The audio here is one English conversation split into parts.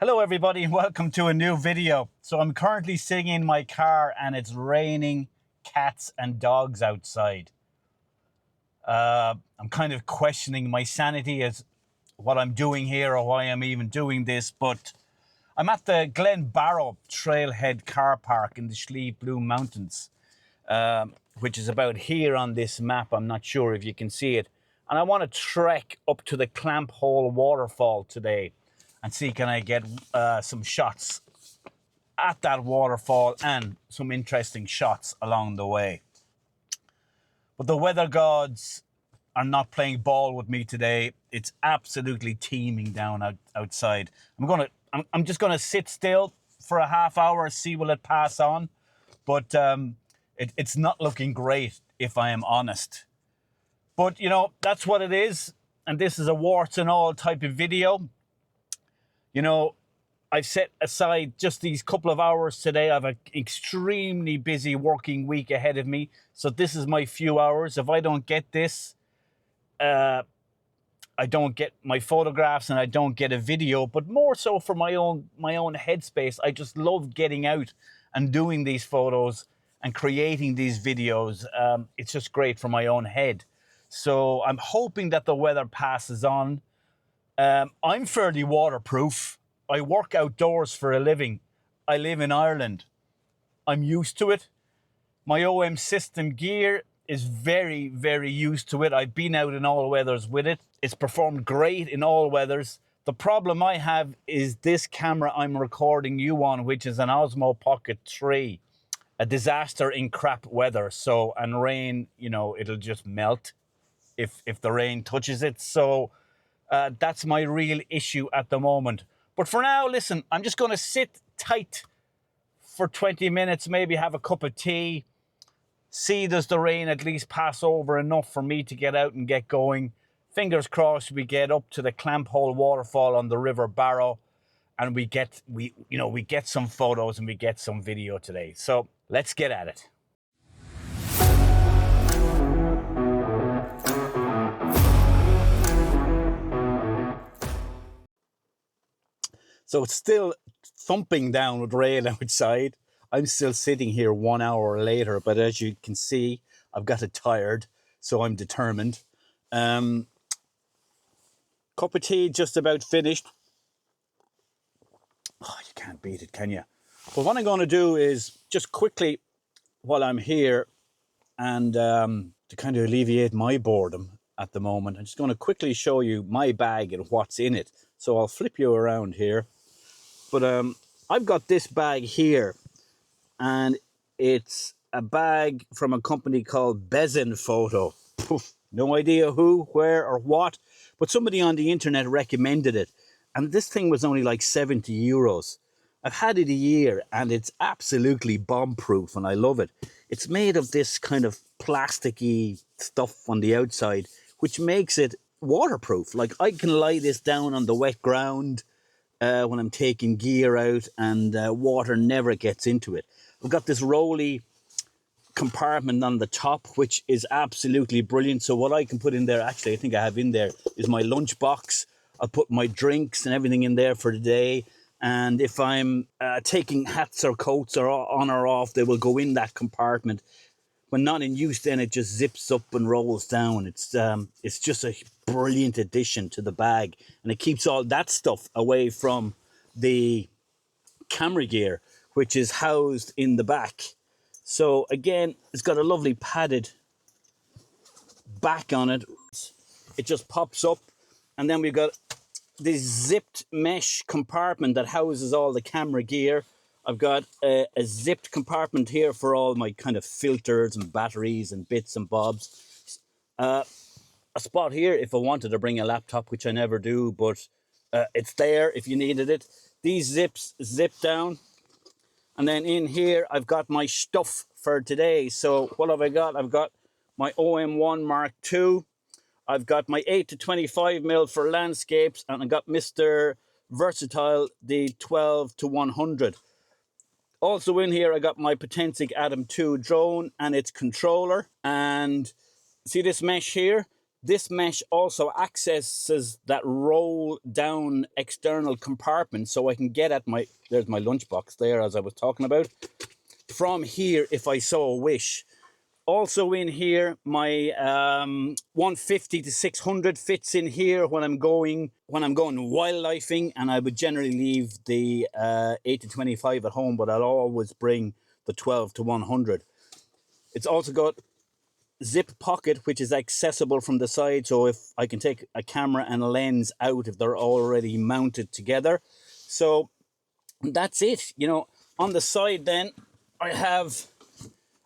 Hello everybody and welcome to a new video. So I'm currently sitting in my car and it's raining cats and dogs outside. I'm kind of questioning my sanity as what I'm doing here or why I'm even doing this, but I'm at the Glen Barrow Trailhead car park in the Slieve Blue Mountains, which is about here on this map. I'm not sure if you can see it. And I want to trek up to the Clamp Hole waterfall today and see can I get some shots at that waterfall and some interesting shots along the way. But the weather gods are not playing ball with me today. It's absolutely teeming down outside. I'm just gonna sit still for a half hour, see will it pass on. But it's not looking great if I am honest. But you know, that's what it is. And this is a warts and all type of video. You know, I've set aside just these couple of hours today. I have an extremely busy working week ahead of me. So this is my few hours. If I don't get this, I don't get my photographs and I don't get a video, but more so for my own headspace. I just love getting out and doing these photos and creating these videos. It's just great for my own head. So I'm hoping that the weather passes on. I'm fairly waterproof. I work outdoors for a living. I live in Ireland. I'm used to it. My OM system gear is very, very used to it. I've been out in all weathers with it. It's performed great in all weathers. The problem I have is this camera I'm recording you on, which is an Osmo Pocket 3. A disaster in crap weather. So, and rain, you know, it'll just melt if the rain touches it. So, that's my real issue at the moment. But for now, listen, I'm just going to sit tight for 20 minutes, maybe have a cup of tea, see does the rain at least pass over enough for me to get out and get going. Fingers crossed we get up to the Clamp Hole waterfall on the River Barrow and we get some photos and we get some video today. So let's get at it. So it's still thumping down with rain outside. I'm still sitting here 1 hour later, but as you can see, I've got it tired, so I'm determined. Cup of tea just about finished. Oh, you can't beat it, can you? But what I'm going to do is just quickly, while I'm here, and to kind of alleviate my boredom at the moment, I'm just going to quickly show you my bag and what's in it. So I'll flip you around here. But I've got this bag here, and it's a bag from a company called Bezin Photo. Poof, no idea who, where, or what, but somebody on the internet recommended it. And this thing was only like 70 euros. I've had it a year, and it's absolutely bomb-proof, and I love it. It's made of this kind of plasticky stuff on the outside, which makes it waterproof. Like, I can lie this down on the wet ground when I'm taking gear out and water never gets into it. I've got this rolly compartment on the top, which is absolutely brilliant. So what I can put in there, actually I think I have in there, is my lunch box. I'll put my drinks and everything in there for the day. And if I'm taking hats or coats or on or off, they will go in that compartment. When not in use, then it just zips up and rolls down. It's just a brilliant addition to the bag, and it keeps all that stuff away from the camera gear, which is housed in the back. So again, it's got a lovely padded back on it. It just pops up, and then we've got this zipped mesh compartment that houses all the camera gear. I've got a zipped compartment here for all my kind of filters and batteries and bits and bobs. A spot here if I wanted to bring a laptop, which I never do, but it's there if you needed it. These zips zip down. And then in here, I've got my stuff for today. So what have I got? I've got my OM1 MK2. I've got my 8 to 25mm for landscapes. And I got Mr. Versatile, the 12 to 100. Also in here, I got my Potensic Atom 2 drone and its controller. And see this mesh here? This mesh also accesses that roll down external compartment, so I can get at my, there's my lunchbox there as I was talking about, from here if I so wish. Also in here, my 150 to 600 fits in here when I'm going wildlifing, and I would generally leave the 8 to 25 at home, but I'll always bring the 12 to 100. It's also got zip pocket, which is accessible from the side, so if I can take a camera and a lens out if they're already mounted together. So that's it. You know, on the side then I have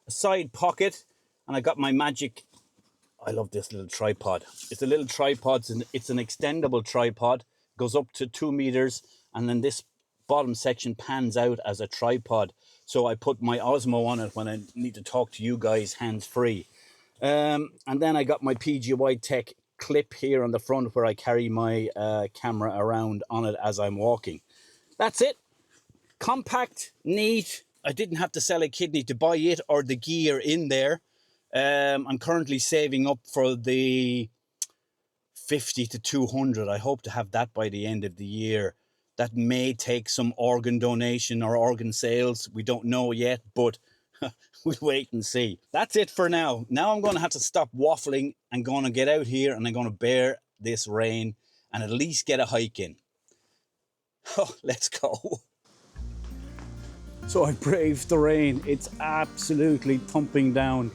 a side pocket, and I got my magic. I love this little tripod. It's a little tripod. It's an extendable tripod, goes up to 2 meters, and then this bottom section pans out as a tripod, so I put my Osmo on it when I need to talk to you guys hands-free. And then I got my PGY Tech clip here on the front where I carry my camera around on it as I'm walking. That's it. Compact, neat. I didn't have to sell a kidney to buy it or the gear in there. I'm currently saving up for the 50 to 200. I hope to have that by the end of the year. That may take some organ donation or organ sales. We don't know yet, but we'll wait and see. That's it for now. Now I'm going to have to stop waffling and going to get out here, and I'm going to bear this rain and at least get a hike in. Oh, let's go. So I braved the rain. It's absolutely thumping down.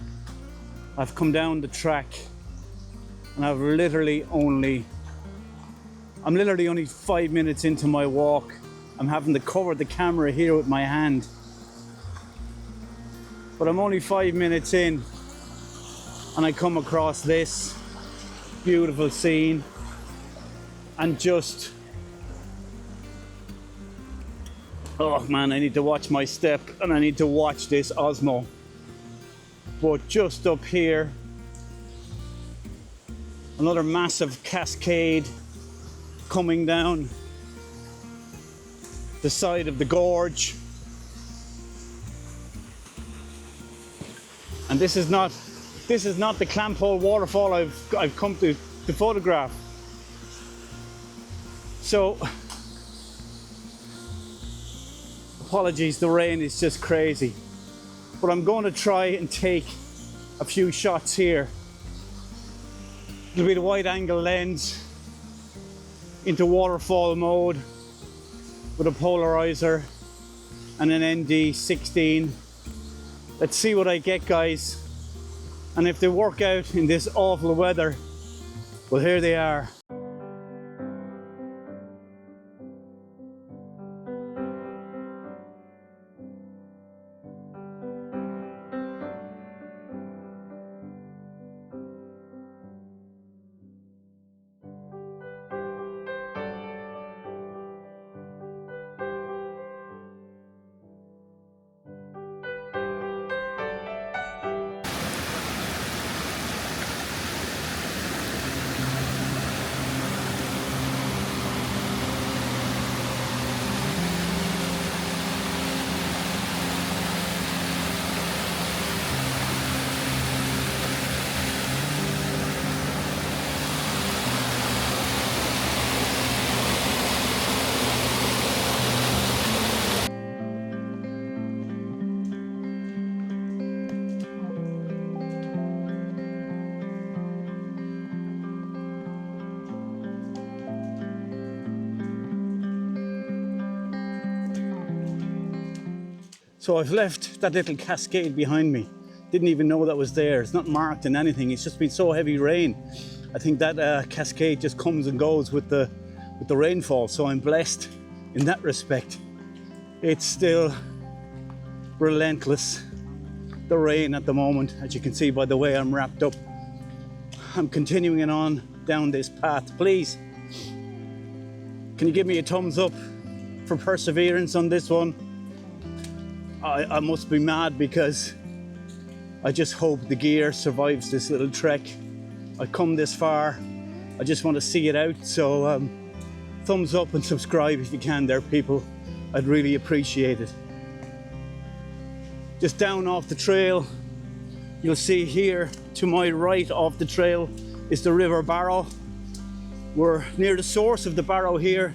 I've come down the track and I'm literally only 5 minutes into my walk. I'm having to cover the camera here with my hand. But I'm only 5 minutes in and I come across this beautiful scene and just, oh man, I need to watch my step and I need to watch this Osmo. But just up here, another massive cascade coming down the side of the gorge. And this is not the Clamp Hole waterfall I've come to photograph. So apologies, the rain is just crazy. But I'm going to try and take a few shots here. It'll be the wide angle lens into waterfall mode with a polarizer and an ND16. Let's see what I get, guys. And if they work out in this awful weather, well, here they are. So I've left that little cascade behind me. Didn't even know that was there. It's not marked in anything. It's just been so heavy rain. I think that cascade just comes and goes with the rainfall. So I'm blessed in that respect. It's still relentless, the rain at the moment, as you can see by the way I'm wrapped up. I'm continuing on down this path. Please, can you give me a thumbs up for perseverance on this one? I must be mad because I just hope the gear survives this little trek. I've come this far. I just want to see it out. So thumbs up and subscribe if you can there, people. I'd really appreciate it. Just down off the trail, you'll see here to my right off the trail, is the River Barrow. We're near the source of the Barrow here.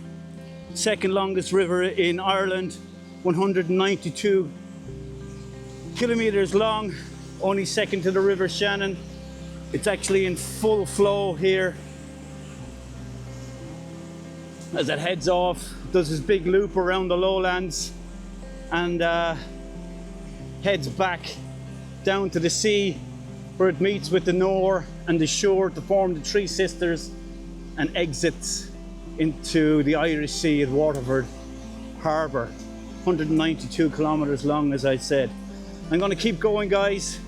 Second longest river in Ireland, 192 kilometers long, only second to the River Shannon. It's actually in full flow here. As it heads off, it does this big loop around the lowlands and heads back down to the sea, where it meets with the Nore and the shore to form the Three Sisters and exits into the Irish Sea at Waterford Harbour. 192 kilometers long, as I said. I'm going to keep going, guys.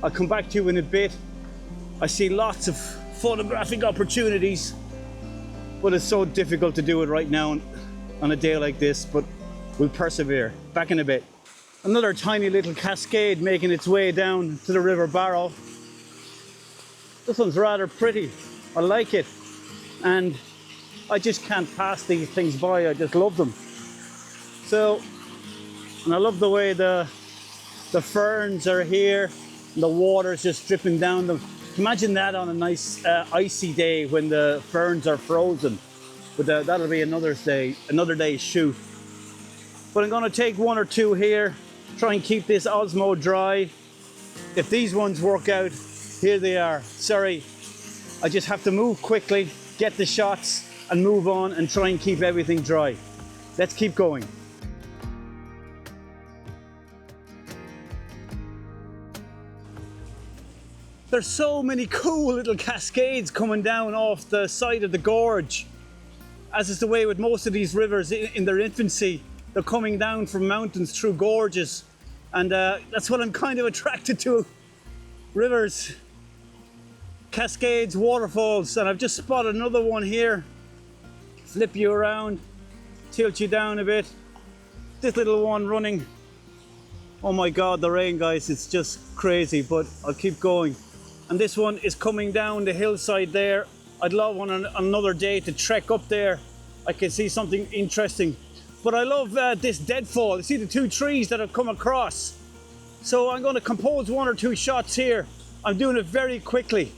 I'll come back to you in a bit. I see lots of photographic opportunities, but it's so difficult to do it right now on a day like this, but we'll persevere. Back in a bit. Another tiny little cascade making its way down to the River Barrow. This one's rather pretty. I like it. And I just can't pass these things by. I just love them. So, and I love the way the ferns are here and the water's just dripping down them. Imagine that on a nice icy day when the ferns are frozen. But that'll be another day's shoot. But I'm gonna take one or two here, try and keep this Osmo dry. If these ones work out, here they are. Sorry, I just have to move quickly, get the shots and move on and try and keep everything dry. Let's keep going. There's so many cool little cascades coming down off the side of the gorge. As is the way with most of these rivers in their infancy, they're coming down from mountains through gorges. And that's what I'm kind of attracted to. Rivers, cascades, waterfalls, and I've just spotted another one here. Flip you around, tilt you down a bit. This little one running. Oh my God, the rain, guys, it's just crazy, but I'll keep going. And this one is coming down the hillside there. I'd love on another day to trek up there. I can see something interesting. But I love this deadfall. You see the two trees that have come across. So I'm going to compose one or two shots here. I'm doing it very quickly.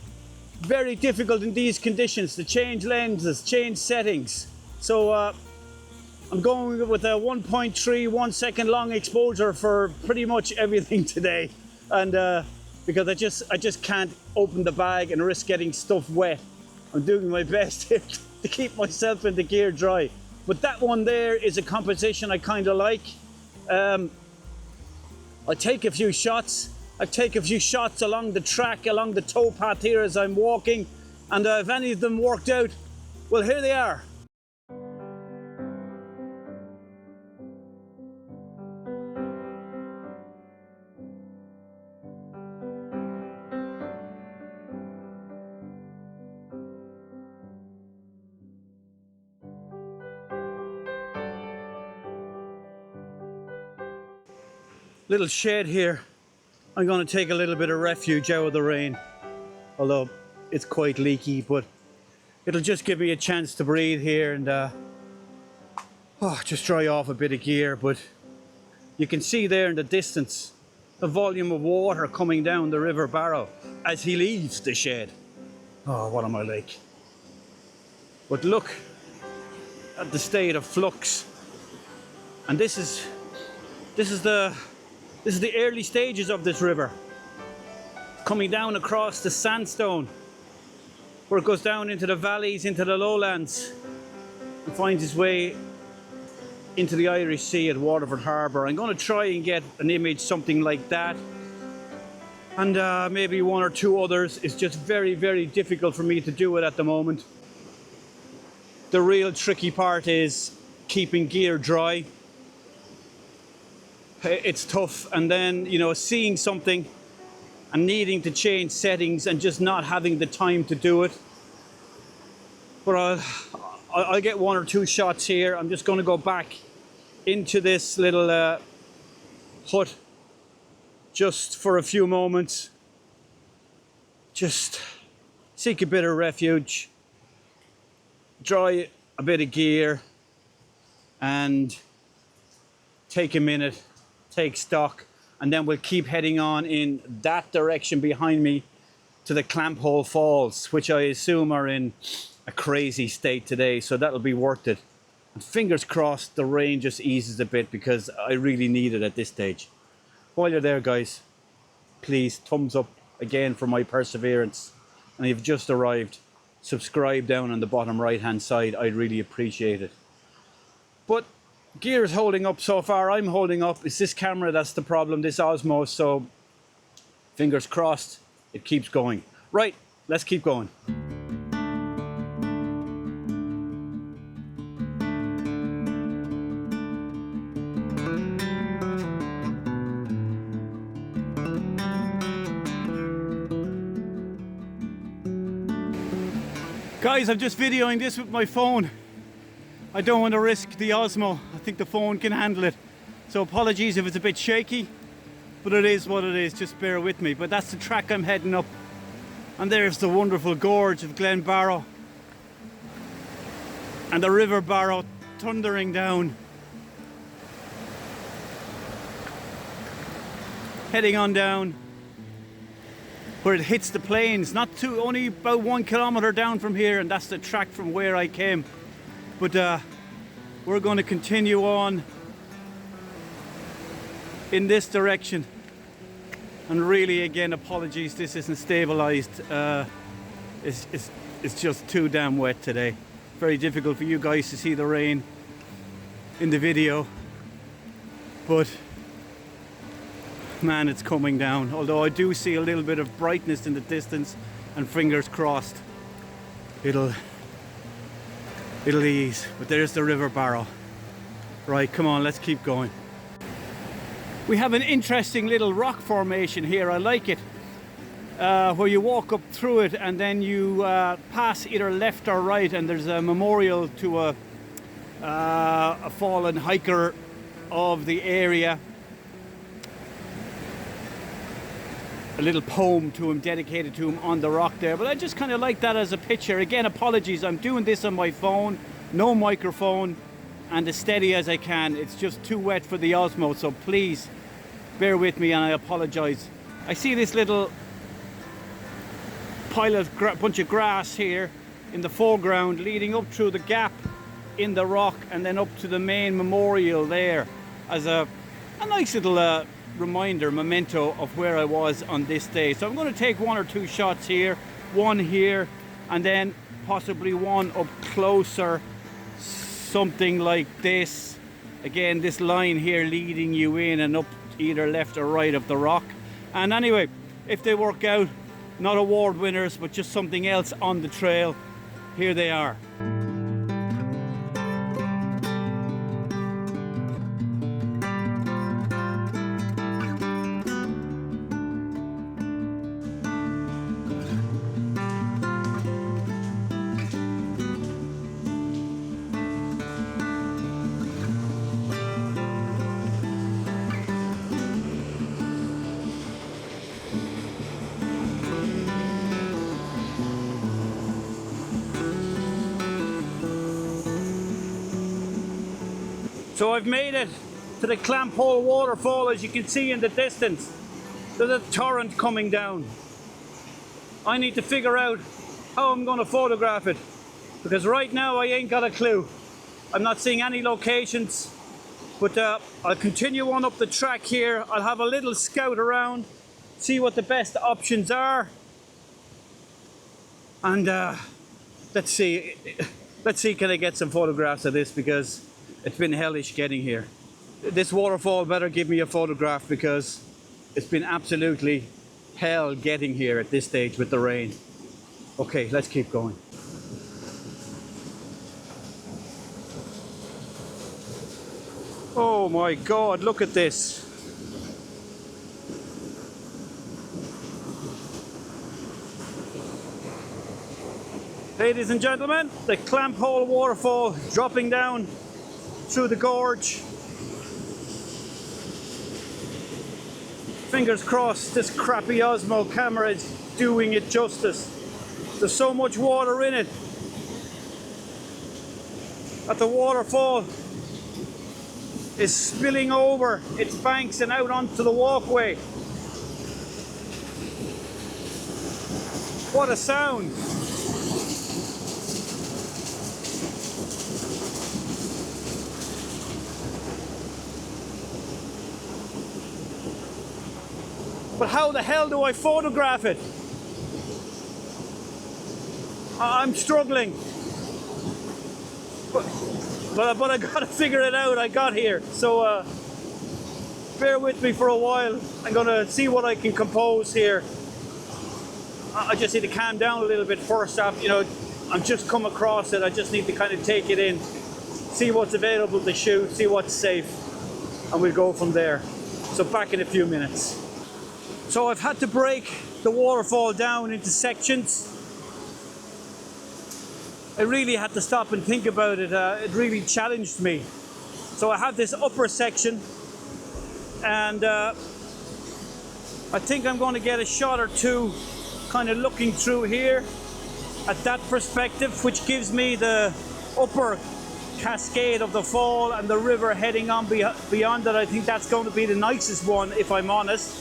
Very difficult in these conditions to change lenses, change settings. So I'm going with a 1.3 1 second long exposure for pretty much everything today. And because I just can't open the bag and risk getting stuff wet. I'm doing my best here to keep myself and the gear dry. But that one there is a composition I kind of like. I take a few shots. I take a few shots along the track, along the towpath here as I'm walking. And if any of them worked out, well, here they are. Little shed here. I'm going to take a little bit of refuge out of the rain, although it's quite leaky, but it'll just give me a chance to breathe here and just dry off a bit of gear. But you can see there in the distance the volume of water coming down the River Barrow as he leaves the shed. Oh, what am I like? But look at the state of flux. And this is the early stages of this river, coming down across the sandstone, where it goes down into the valleys, into the lowlands, and finds its way into the Irish Sea at Waterford Harbour. I'm going to try and get an image, something like that, and maybe one or two others. It's just very, very difficult for me to do it at the moment. The real tricky part is keeping gear dry. It's tough, and then, you know, seeing something and needing to change settings and just not having the time to do it. But I'll get one or two shots here. I'm just going to go back into this little hut just for a few moments. Just seek a bit of refuge, dry a bit of gear, and take a minute, take stock, and then we'll keep heading on in that direction behind me to the Clamp Hole Falls, which I assume are in a crazy state today, so that'll be worth it. And fingers crossed the rain just eases a bit, because I really need it at this stage. While you're there, guys, please thumbs up again for my perseverance. And you've just arrived, subscribe down on the bottom right hand side, I'd really appreciate it. But gear is holding up so far. I'm holding up. It's this camera that's the problem, this Osmo, so fingers crossed it keeps going. Right, let's keep going. Guys, I'm just videoing this with my phone. I don't want to risk the Osmo. I think the phone can handle it. So apologies if it's a bit shaky, but it is what it is. Just bear with me. But that's the track I'm heading up. And there's the wonderful gorge of Glen Barrow. And the River Barrow thundering down. Heading on down where it hits the plains. Only about 1 kilometer down from here, and that's the track from where I came. But we're going to continue on in this direction. And really, again, apologies, this isn't stabilized. It's just too damn wet today. Very difficult for you guys to see the rain in the video. But man, it's coming down. Although I do see a little bit of brightness in the distance, and fingers crossed it'll ease. But there's the River Barrow. Right, come on, let's keep going. We have an interesting little rock formation here. I like it. Where you walk up through it, and then you pass either left or right, and there's a memorial to a fallen hiker of the area. A little poem to him, dedicated to him on the rock there. But I just kind of like that as a picture. Again, apologies, I'm doing this on my phone, no microphone, and as steady as I can. It's just too wet for the Osmo, so please bear with me, and I apologize. I see this little pile of bunch of grass here in the foreground, leading up through the gap in the rock, and then up to the main memorial there, as a nice little reminder, memento of where I was on this day. So I'm going to take 1 or 2 shots here, one here, and then possibly one up closer, something like this. Again, this line here leading you in and up either left or right of the rock. And anyway, if they work out, not award winners, but just something else on the trail, here they are. So I've made it to the Clamp Hole waterfall. As you can see in the distance, there's a torrent coming down. I need to figure out how I'm going to photograph it, because right now I ain't got a clue. I'm not seeing any locations, but I'll continue on up the track here. I'll have a little scout around, see what the best options are, and let's see can I get some photographs of this, because it's been hellish getting here. This waterfall better give me a photograph, because it's been absolutely hell getting here at this stage with the rain. Okay, let's keep going. Oh my God, look at this. Ladies and gentlemen, the Clamp Hole waterfall dropping down through the gorge. Fingers crossed this crappy Osmo camera is doing it justice. There's so much water in it that the waterfall is spilling over its banks and out onto the walkway. What a sound. But how the hell do I photograph it? I'm struggling. But I gotta figure it out. I got here. So bear with me for a while. I'm gonna see what I can compose here. I just need to calm down a little bit first up. You know, I've just come across it. I just need to kind of take it in, see what's available to shoot, see what's safe, and we'll go from there. So back in a few minutes. So I've had to break the waterfall down into sections. I really had to stop and think about it. It really challenged me. So I have this upper section, and I think I'm going to get a shot or two kind of looking through here at that perspective, which gives me the upper cascade of the fall and the river heading on beyond it. I think that's going to be the nicest one, if I'm honest.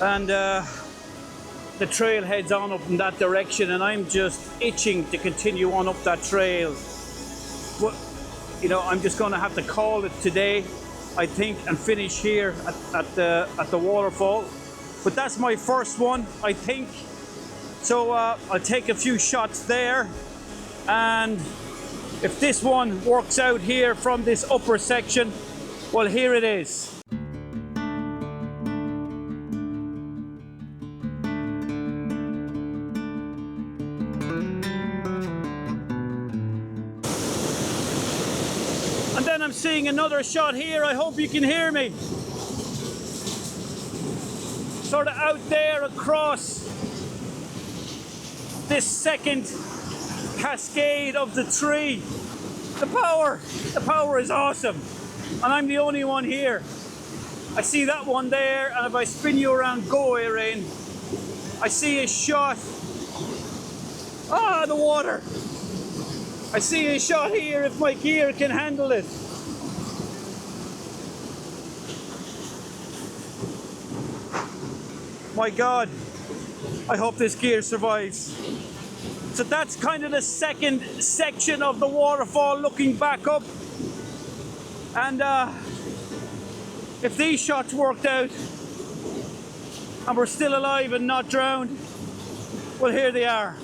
And the trail heads on up in that direction, and I'm just itching to continue on up that trail. But you know, I'm just going to have to call it today, I think, and finish here at the waterfall. But that's my first one, I think. So I'll take a few shots there, and if this one works out here from this upper section, well, here it is. And then I'm seeing another shot here. I hope you can hear me. Sort of out there across this second cascade of the tree. The power is awesome. And I'm the only one here. I see that one there, and if I spin you around, go Irene, I see a shot. Ah, the water. I see a shot here if my gear can handle it. My God, I hope this gear survives. So that's kind of the second section of the waterfall looking back up. And if these shots worked out and we're still alive and not drowned, well, here they are.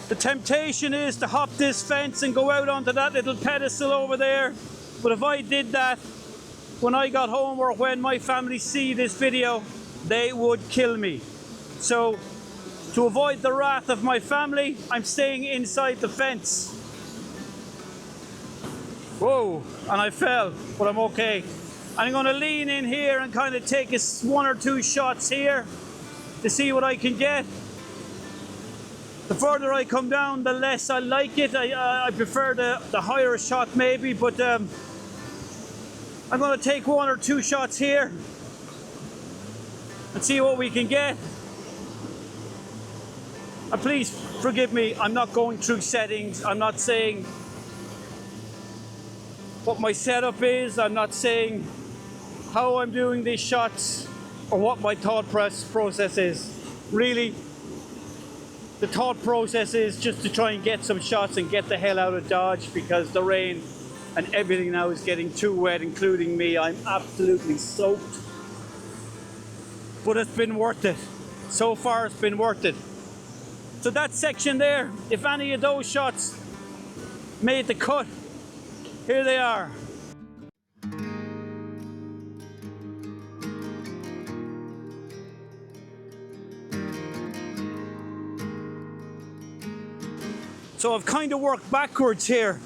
The temptation is to hop this fence and go out onto that little pedestal over there. But if I did that when I got home, or when my family see this video, they would kill me. So to avoid the wrath of my family, I'm staying inside the fence. Whoa, and I fell, but I'm okay. I'm going to lean in here and kind of take one or two shots here to see what I can get. The further I come down, the less I like it. I prefer the higher shot maybe, but I'm going to take one or two shots here and see what we can get. And please forgive me, I'm not going through settings. I'm not saying what my setup is. I'm not saying how I'm doing these shots or what my thought process is. Really, the thought process is just to try and get some shots and get the hell out of Dodge, because the rain and everything now is getting too wet, including me. I'm absolutely soaked. But it's been worth it. So far, it's been worth it. So that section there, if any of those shots made the cut, here they are. So I've kind of worked backwards here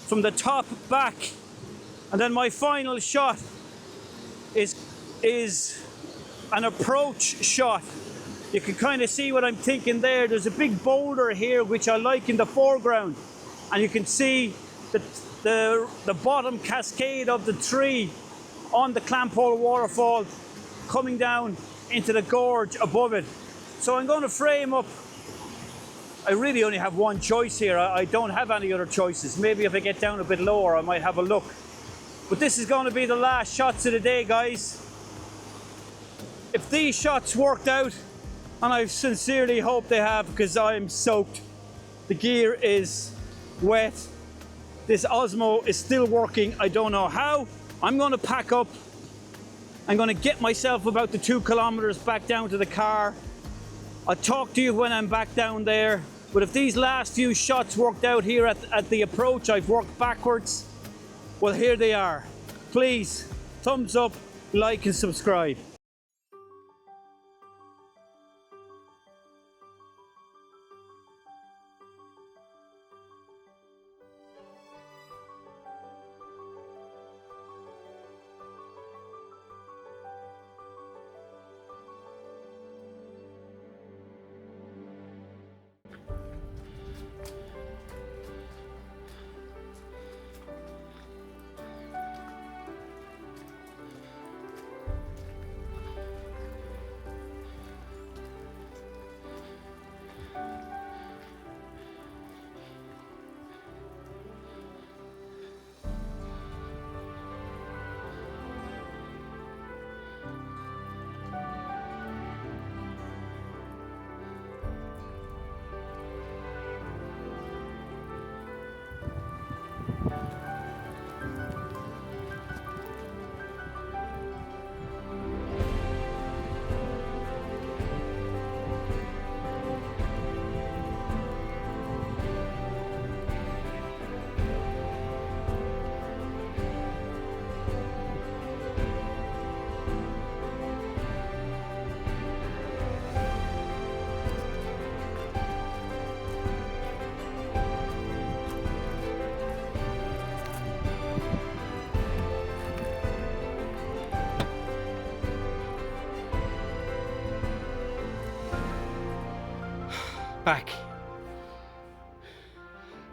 from the top back, and then my final shot is an approach shot. You can kind of see what I'm thinking there. There's a big boulder here which I like in the foreground, and you can see the bottom cascade of the tree on the Clamp Hole waterfall coming down into the gorge above it. So I'm going to frame up. I really only have one choice here. I don't have any other choices. Maybe if I get down a bit lower, I might have a look. But this is going to be the last shots of the day, guys. If these shots worked out, and I sincerely hope they have, because I'm soaked. The gear is wet. This Osmo is still working. I don't know how. I'm going to pack up. I'm going to get myself about the 2 kilometers back down to the car. I'll talk to you when I'm back down there. But if these last few shots worked out here at the approach, I've worked backwards. Well, here they are. Please, thumbs up, like and subscribe.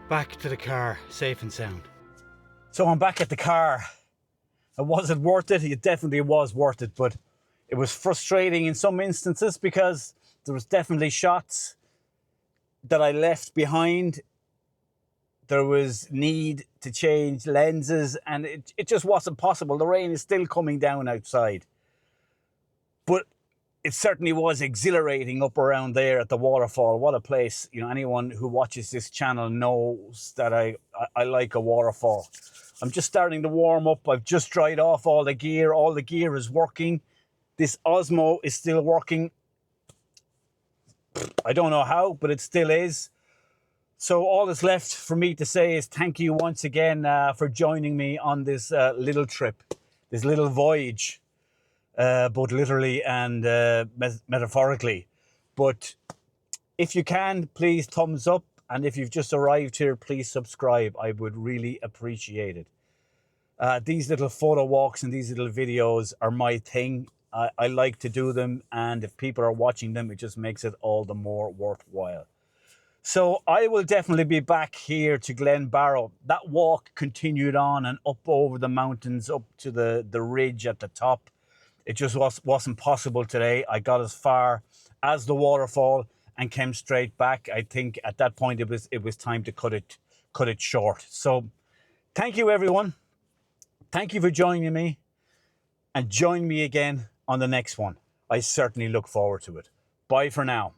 Back to the car, safe and sound. So I'm back at the car. Was it worth it? It definitely was worth it, but it was frustrating in some instances because there was definitely shots that I left behind. There was need to change lenses and it just wasn't possible. The rain is still coming down outside. But it certainly was exhilarating up around there at the waterfall. What a place. You know, anyone who watches this channel knows that I like a waterfall. I'm just starting to warm up. I've just dried off all the gear. All the gear is working. This Osmo is still working. I don't know how, but it still is. So all that's left for me to say is thank you once again for joining me on this little trip, this little voyage. Both literally and metaphorically. But if you can, please thumbs up. And if you've just arrived here, please subscribe. I would really appreciate it. These little photo walks and these little videos are my thing. I like to do them. And if people are watching them, it just makes it all the more worthwhile. So I will definitely be back here to Glen Barrow. That walk continued on and up over the mountains, up to the ridge at the top. It just wasn't possible today. I got as far as the waterfall and came straight back. I think at that point it was time to cut it short. So thank you, everyone. Thank you for joining me, and join me again on the next one. I certainly look forward to it. Bye for now.